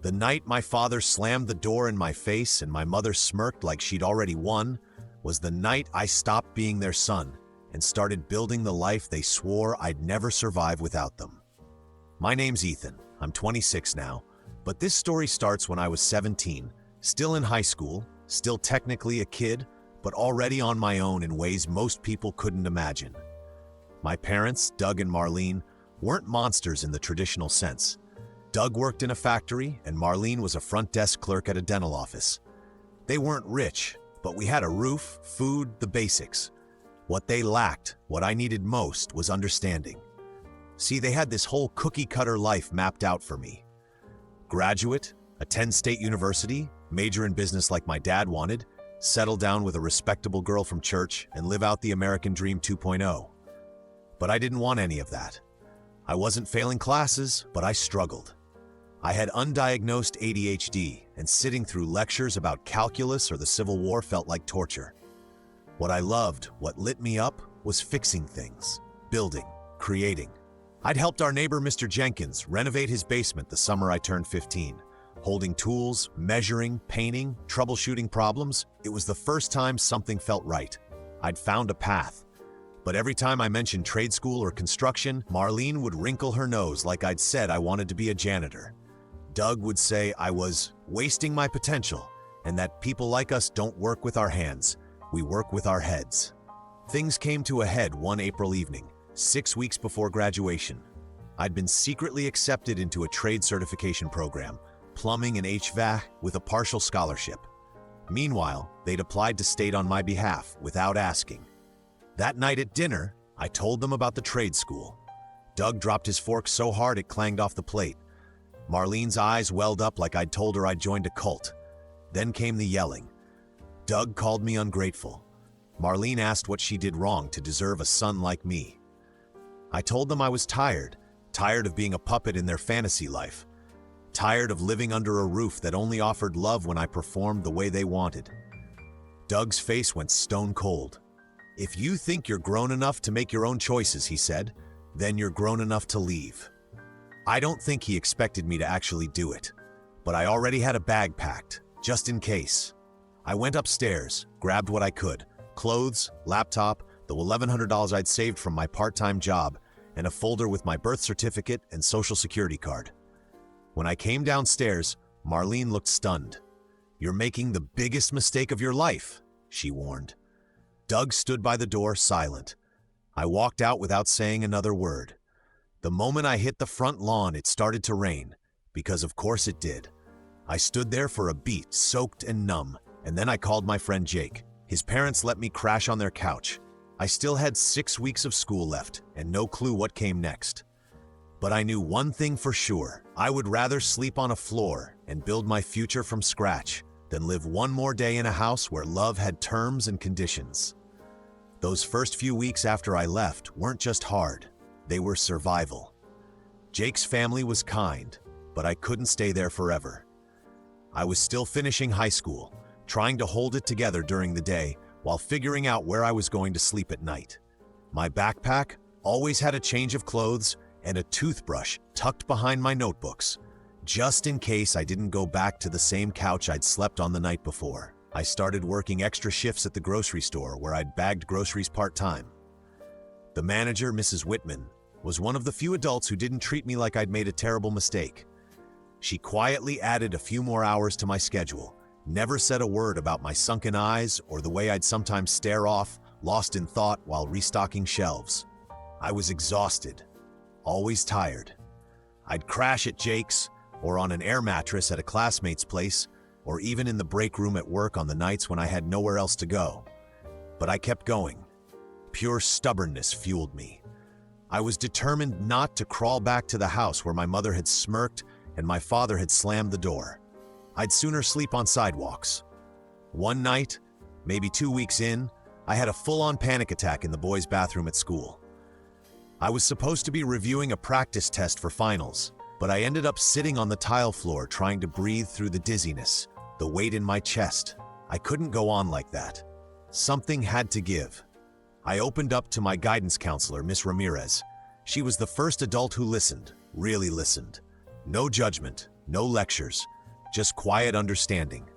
The night my father slammed the door in my face and my mother smirked like she'd already won was the night I stopped being their son and started building the life they swore I'd never survive without them. My name's Ethan. I'm 26 now, but this story starts when I was 17, still in high school, still technically a kid, but already on my own in ways most people couldn't imagine. My parents, Doug and Marlene, weren't monsters in the traditional sense. Doug worked in a factory and Marlene was a front desk clerk at a dental office. They weren't rich, but we had a roof, food, the basics. What they lacked, what I needed most, was understanding. See, they had this whole cookie-cutter life mapped out for me. Graduate, attend state university, major in business like my dad wanted, settle down with a respectable girl from church, and live out the American Dream 2.0. But I didn't want any of that. I wasn't failing classes, but I struggled. I had undiagnosed ADHD, and sitting through lectures about calculus or the Civil War felt like torture. What I loved, what lit me up, was fixing things, building, creating. I'd helped our neighbor Mr. Jenkins renovate his basement the summer I turned 15. Holding tools, measuring, painting, troubleshooting problems, it was the first time something felt right. I'd found a path. But every time I mentioned trade school or construction, Marlene would wrinkle her nose like I'd said I wanted to be a janitor. Doug would say I was wasting my potential and that people like us don't work with our hands, we work with our heads. Things came to a head one April evening, 6 weeks before graduation. I'd been secretly accepted into a trade certification program, plumbing and HVAC, with a partial scholarship. Meanwhile, they'd applied to state on my behalf without asking. That night at dinner, I told them about the trade school. Doug dropped his fork so hard it clanged off the plate. Marlene's eyes welled up like I'd told her I'd joined a cult. Then came the yelling. Doug called me ungrateful. Marlene asked what she did wrong to deserve a son like me. I told them I was tired of being a puppet in their fantasy life, tired of living under a roof that only offered love when I performed the way they wanted. Doug's face went stone cold. "If you think you're grown enough to make your own choices," he said, "then you're grown enough to leave." I don't think he expected me to actually do it, but I already had a bag packed, just in case. I went upstairs, grabbed what I could, clothes, laptop, the $1,100 I'd saved from my part-time job, and a folder with my birth certificate and social security card. When I came downstairs, Marlene looked stunned. "You're making the biggest mistake of your life," she warned. Doug stood by the door, silent. I walked out without saying another word. The moment I hit the front lawn, it started to rain, because of course it did. I stood there for a beat, soaked and numb, and then I called my friend Jake. His parents let me crash on their couch. I still had 6 weeks of school left, and no clue what came next. But I knew one thing for sure. I would rather sleep on a floor and build my future from scratch than live one more day in a house where love had terms and conditions. Those first few weeks after I left weren't just hard, they were survival. Jake's family was kind, but I couldn't stay there forever. I was still finishing high school, trying to hold it together during the day while figuring out where I was going to sleep at night. My backpack always had a change of clothes and a toothbrush tucked behind my notebooks, just in case I didn't go back to the same couch I'd slept on the night before. I started working extra shifts at the grocery store where I'd bagged groceries part-time. The manager, Mrs. Whitman, was one of the few adults who didn't treat me like I'd made a terrible mistake. She quietly added a few more hours to my schedule, never said a word about my sunken eyes or the way I'd sometimes stare off, lost in thought while restocking shelves. I was exhausted, always tired. I'd crash at Jake's, or on an air mattress at a classmate's place, or even in the break room at work on the nights when I had nowhere else to go. But I kept going. Pure stubbornness fueled me. I was determined not to crawl back to the house where my mother had smirked and my father had slammed the door. I'd sooner sleep on sidewalks. One night, maybe 2 weeks in, I had a full-on panic attack in the boys' bathroom at school. I was supposed to be reviewing a practice test for finals, but I ended up sitting on the tile floor trying to breathe through the dizziness, the weight in my chest. I couldn't go on like that. Something had to give. I opened up to my guidance counselor, Miss Ramirez. She was the first adult who listened, really listened. No judgment, No lectures, just quiet understanding.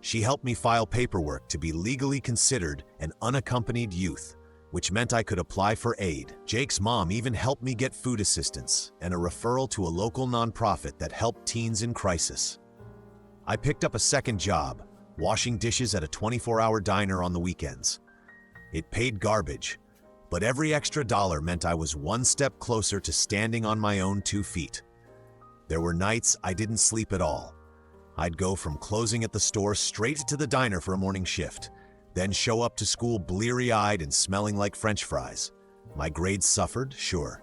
She helped me file paperwork to be legally considered an unaccompanied youth, which meant I could apply for aid. Jake's mom even helped me get food assistance and a referral to a local nonprofit that helped teens in crisis. I picked up a second job, washing dishes at a 24-hour diner on the weekends. It paid garbage, but every extra dollar meant I was one step closer to standing on my own 2 feet. There were nights I didn't sleep at all. I'd go from closing at the store straight to the diner for a morning shift, then show up to school bleary-eyed and smelling like French fries. My grades suffered, sure,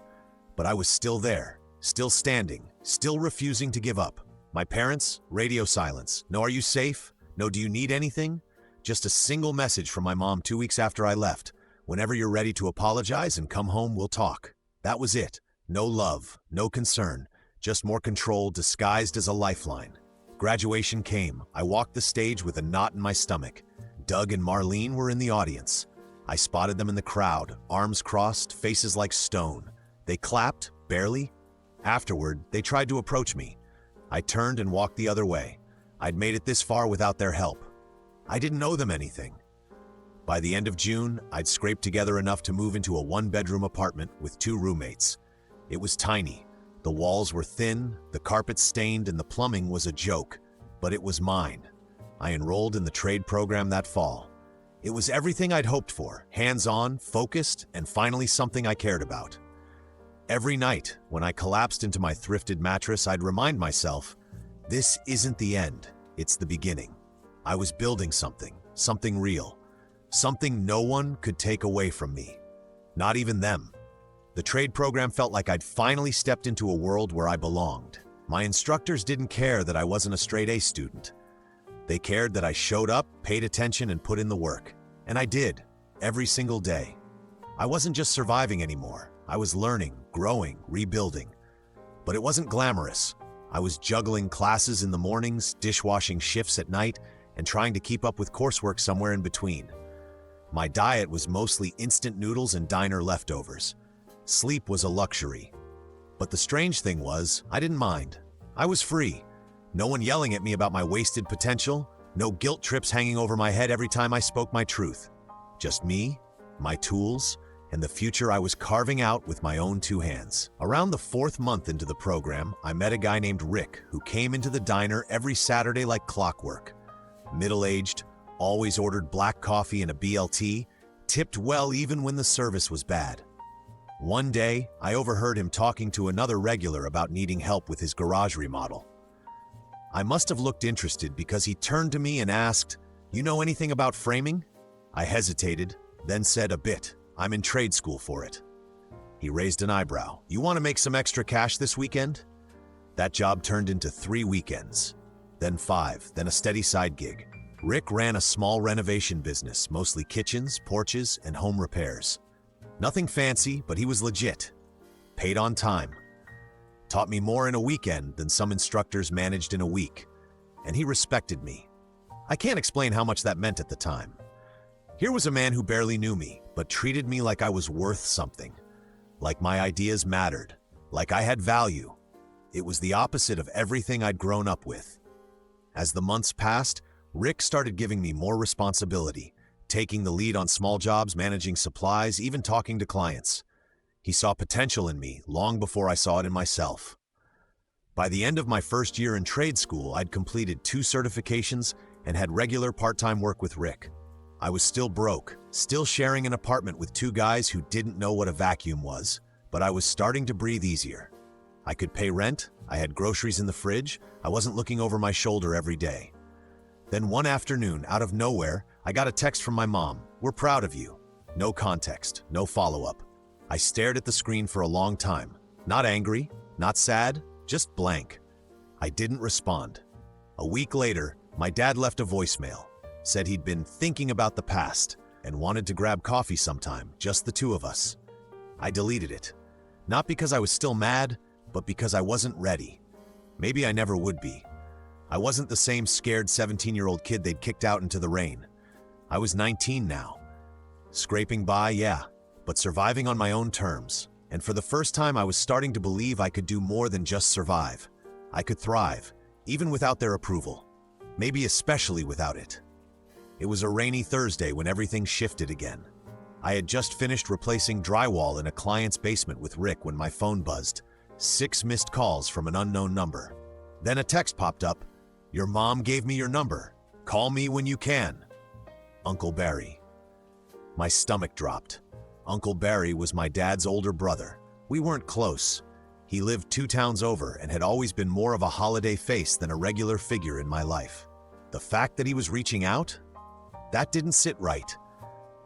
but I was still there, still standing, still refusing to give up. My parents, radio silence. No, are you safe? No, do you need anything? Just a single message from my mom 2 weeks after I left. Whenever you're ready to apologize and come home, we'll talk. That was it. No love, no concern, just more control disguised as a lifeline. Graduation came. I walked the stage with a knot in my stomach. Doug and Marlene were in the audience. I spotted them in the crowd, arms crossed, faces like stone. They clapped, barely. Afterward, they tried to approach me. I turned and walked the other way. I'd made it this far without their help. I didn't owe them anything. By the end of June, I'd scraped together enough to move into a one-bedroom apartment with 2 roommates. It was tiny. The walls were thin, the carpet stained, and the plumbing was a joke, but it was mine. I enrolled in the trade program that fall. It was everything I'd hoped for, hands-on, focused, and finally something I cared about. Every night, when I collapsed into my thrifted mattress, I'd remind myself, this isn't the end, it's the beginning. I was building something real, something no one could take away from me, not even them. The trade program felt like I'd finally stepped into a world where I belonged. My instructors didn't care that I wasn't a straight A student. They cared that I showed up, paid attention, and put in the work. And I did, every single day. I wasn't just surviving anymore. I was learning, growing, rebuilding. But it wasn't glamorous. I was juggling classes in the mornings, dishwashing shifts at night, and trying to keep up with coursework somewhere in between. My diet was mostly instant noodles and diner leftovers. Sleep was a luxury. But the strange thing was, I didn't mind. I was free. No one yelling at me about my wasted potential, no guilt trips hanging over my head every time I spoke my truth. Just me, my tools, and the future I was carving out with my own 2 hands. Around the 4th month into the program, I met a guy named Rick who came into the diner every Saturday like clockwork. Middle-aged, always ordered black coffee and a BLT, tipped well even when the service was bad. One day, I overheard him talking to another regular about needing help with his garage remodel. I must have looked interested because he turned to me and asked, "You know anything about framing?" I hesitated, then said, "A bit. I'm in trade school for it." He raised an eyebrow. "You want to make some extra cash this weekend?" That job turned into 3 weekends, then 5, then a steady side gig. Rick ran a small renovation business, mostly kitchens, porches, and home repairs. Nothing fancy, but he was legit. Paid on time. Taught me more in a weekend than some instructors managed in a week. And he respected me. I can't explain how much that meant at the time. Here was a man who barely knew me, but treated me like I was worth something. Like my ideas mattered. Like I had value. It was the opposite of everything I'd grown up with. As the months passed, Rick started giving me more responsibility, taking the lead on small jobs, managing supplies, even talking to clients. He saw potential in me long before I saw it in myself. By the end of my first year in trade school, I'd completed 2 certifications and had regular part-time work with Rick. I was still broke, still sharing an apartment with 2 guys who didn't know what a vacuum was, but I was starting to breathe easier. I could pay rent, I had groceries in the fridge, I wasn't looking over my shoulder every day. Then one afternoon, out of nowhere, I got a text from my mom. "We're proud of you." No context, no follow-up. I stared at the screen for a long time. Not angry, not sad, just blank. I didn't respond. A week later, my dad left a voicemail. Said he'd been thinking about the past and wanted to grab coffee sometime, just the 2 of us. I deleted it. Not because I was still mad, but because I wasn't ready. Maybe I never would be. I wasn't the same scared 17-year-old kid they'd kicked out into the rain. I was 19 now. Scraping by, yeah, but surviving on my own terms. And for the first time, I was starting to believe I could do more than just survive. I could thrive, even without their approval. Maybe especially without it. It was a rainy Thursday when everything shifted again. I had just finished replacing drywall in a client's basement with Rick when my phone buzzed. 6 missed calls from an unknown number. Then a text popped up. "Your mom gave me your number. Call me when you can." Uncle Barry. My stomach dropped. Uncle Barry was my dad's older brother. We weren't close. He lived 2 towns over and had always been more of a holiday face than a regular figure in my life. The fact that he was reaching out? That didn't sit right.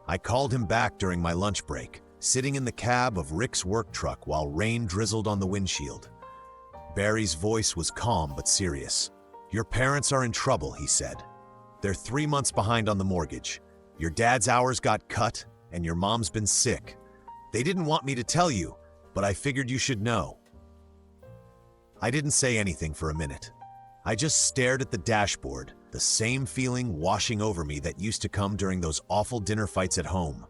I called him back during my lunch break, sitting in the cab of Rick's work truck while rain drizzled on the windshield. Barry's voice was calm but serious. "Your parents are in trouble," he said. "They're 3 months behind on the mortgage. Your dad's hours got cut, and your mom's been sick. They didn't want me to tell you, but I figured you should know." I didn't say anything for a minute. I just stared at the dashboard, the same feeling washing over me that used to come during those awful dinner fights at home,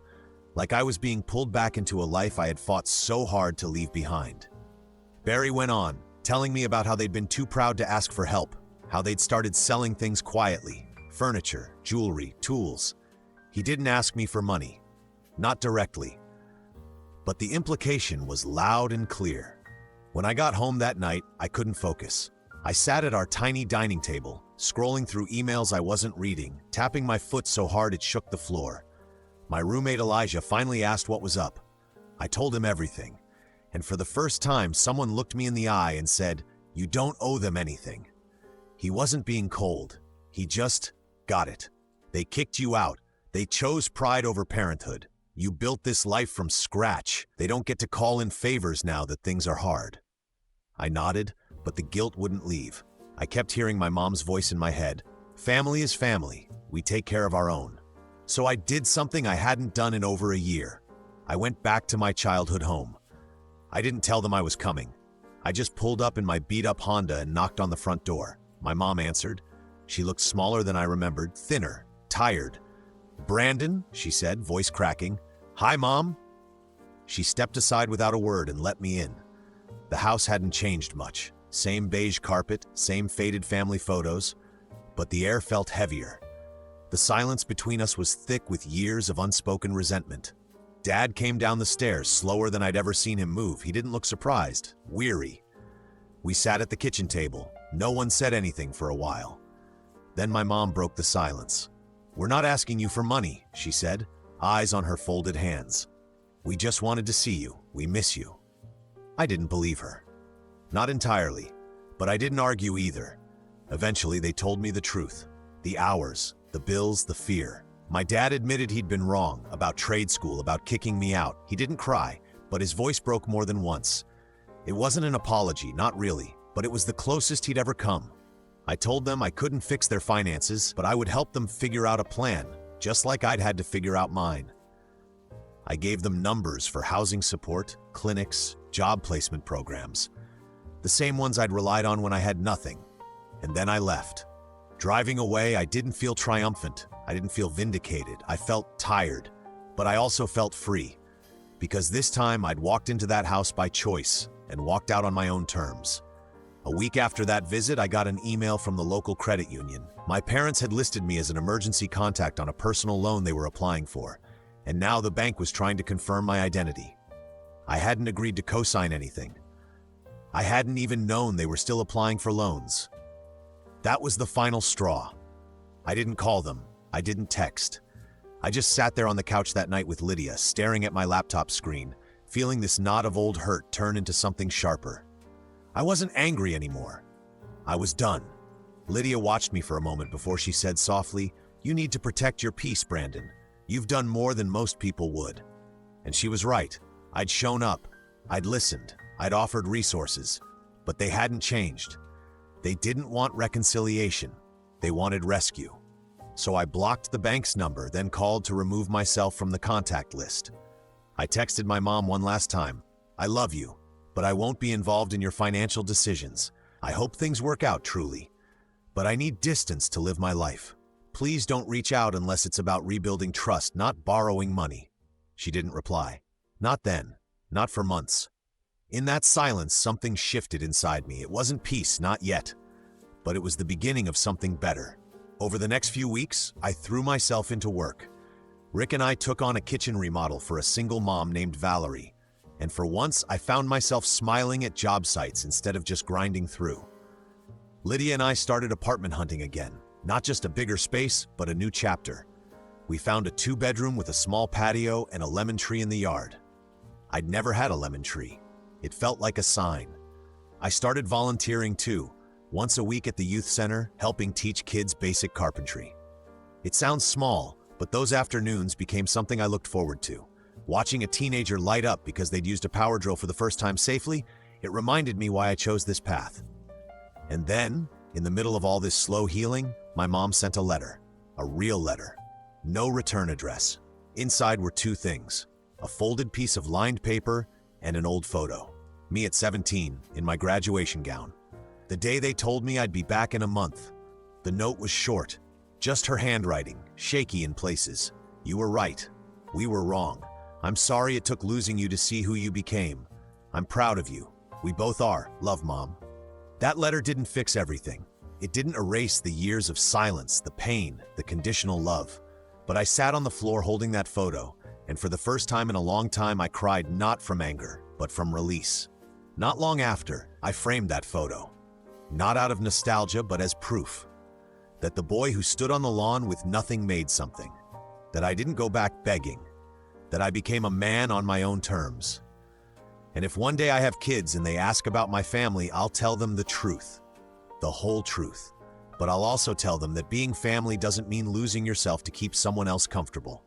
like I was being pulled back into a life I had fought so hard to leave behind. Barry went on, telling me about how they'd been too proud to ask for help, how they'd started selling things quietly, furniture, jewelry, tools. He didn't ask me for money, not directly, but the implication was loud and clear. When I got home that night, I couldn't focus. I sat at our tiny dining table, scrolling through emails I wasn't reading, tapping my foot so hard it shook the floor. My roommate Elijah finally asked what was up. I told him everything, and for the first time someone looked me in the eye and said, "You don't owe them anything." He wasn't being cold. He just got it. They kicked you out. They chose pride over parenthood. You built this life from scratch. They don't get to call in favors now that things are hard. I nodded, but the guilt wouldn't leave. I kept hearing my mom's voice in my head. Family is family. We take care of our own. So I did something I hadn't done in over a year. I went back to my childhood home. I didn't tell them I was coming. I just pulled up in my beat-up Honda and knocked on the front door. My mom answered. She looked smaller than I remembered, thinner, tired. "Brandon," she said, voice cracking. "Hi, Mom." She stepped aside without a word and let me in. The house hadn't changed much. Same beige carpet, same faded family photos, but the air felt heavier. The silence between us was thick with years of unspoken resentment. Dad came down the stairs slower than I'd ever seen him move. He didn't look surprised, weary. We sat at the kitchen table. No one said anything for a while. Then my mom broke the silence. "We're not asking you for money," she said, eyes on her folded hands. "We just wanted to see you. We miss you." I didn't believe her. Not entirely, but I didn't argue either. Eventually, they told me the truth. The hours, the bills, the fear. My dad admitted he'd been wrong about trade school, about kicking me out. He didn't cry, but his voice broke more than once. It wasn't an apology, not really, but it was the closest he'd ever come. I told them I couldn't fix their finances, but I would help them figure out a plan, just like I'd had to figure out mine. I gave them numbers for housing support, clinics, job placement programs. The same ones I'd relied on when I had nothing. And then I left. Driving away, I didn't feel triumphant. I didn't feel vindicated. I felt tired, but I also felt free. Because this time I'd walked into that house by choice and walked out on my own terms. A week after that visit, I got an email from the local credit union. My parents had listed me as an emergency contact on a personal loan they were applying for, and now the bank was trying to confirm my identity. I hadn't agreed to co-sign anything. I hadn't even known they were still applying for loans. That was the final straw. I didn't call them. I didn't text. I just sat there on the couch that night with Lydia, staring at my laptop screen, feeling this knot of old hurt turn into something sharper. I wasn't angry anymore. I was done. Lydia watched me for a moment before she said softly, "You need to protect your peace, Brandon. You've done more than most people would." And she was right. I'd shown up. I'd listened. I'd offered resources. But they hadn't changed. They didn't want reconciliation. They wanted rescue. So I blocked the bank's number, then called to remove myself from the contact list. I texted my mom one last time. "I love you, but I won't be involved in your financial decisions. I hope things work out truly. But I need distance to live my life. Please don't reach out unless it's about rebuilding trust, not borrowing money." She didn't reply. Not then. Not for months. In that silence, something shifted inside me. It wasn't peace, not yet, but it was the beginning of something better. Over the next few weeks, I threw myself into work. Rick and I took on a kitchen remodel for a single mom named Valerie, and for once I found myself smiling at job sites instead of just grinding through. Lydia and I started apartment hunting again, not just a bigger space, but a new chapter. We found a 2-bedroom with a small patio and a lemon tree in the yard. I'd never had a lemon tree. It felt like a sign. I started volunteering too, once a week at the youth center, helping teach kids basic carpentry. It sounds small, but those afternoons became something I looked forward to. Watching a teenager light up because they'd used a power drill for the first time safely, it reminded me why I chose this path. And then, in the middle of all this slow healing, my mom sent a letter. A real letter. No return address. Inside were 2 things: a folded piece of lined paper and an old photo. Me at 17, in my graduation gown. The day they told me I'd be back in a month. The note was short, just her handwriting, shaky in places. You were right. We were wrong. I'm sorry it took losing you to see who you became. I'm proud of you. We both are. Love, Mom. That letter didn't fix everything. It didn't erase the years of silence, the pain, the conditional love. But I sat on the floor holding that photo, and for the first time in a long time I cried not from anger, but from release. Not long after, I framed that photo. Not out of nostalgia, but as proof. That the boy who stood on the lawn with nothing made something. That I didn't go back begging. That I became a man on my own terms. And if one day I have kids and they ask about my family, I'll tell them the truth. The whole truth. But I'll also tell them that being family doesn't mean losing yourself to keep someone else comfortable.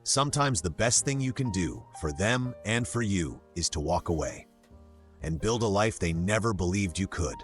Sometimes the best thing you can do, for them and for you, is to walk away. And build a life they never believed you could.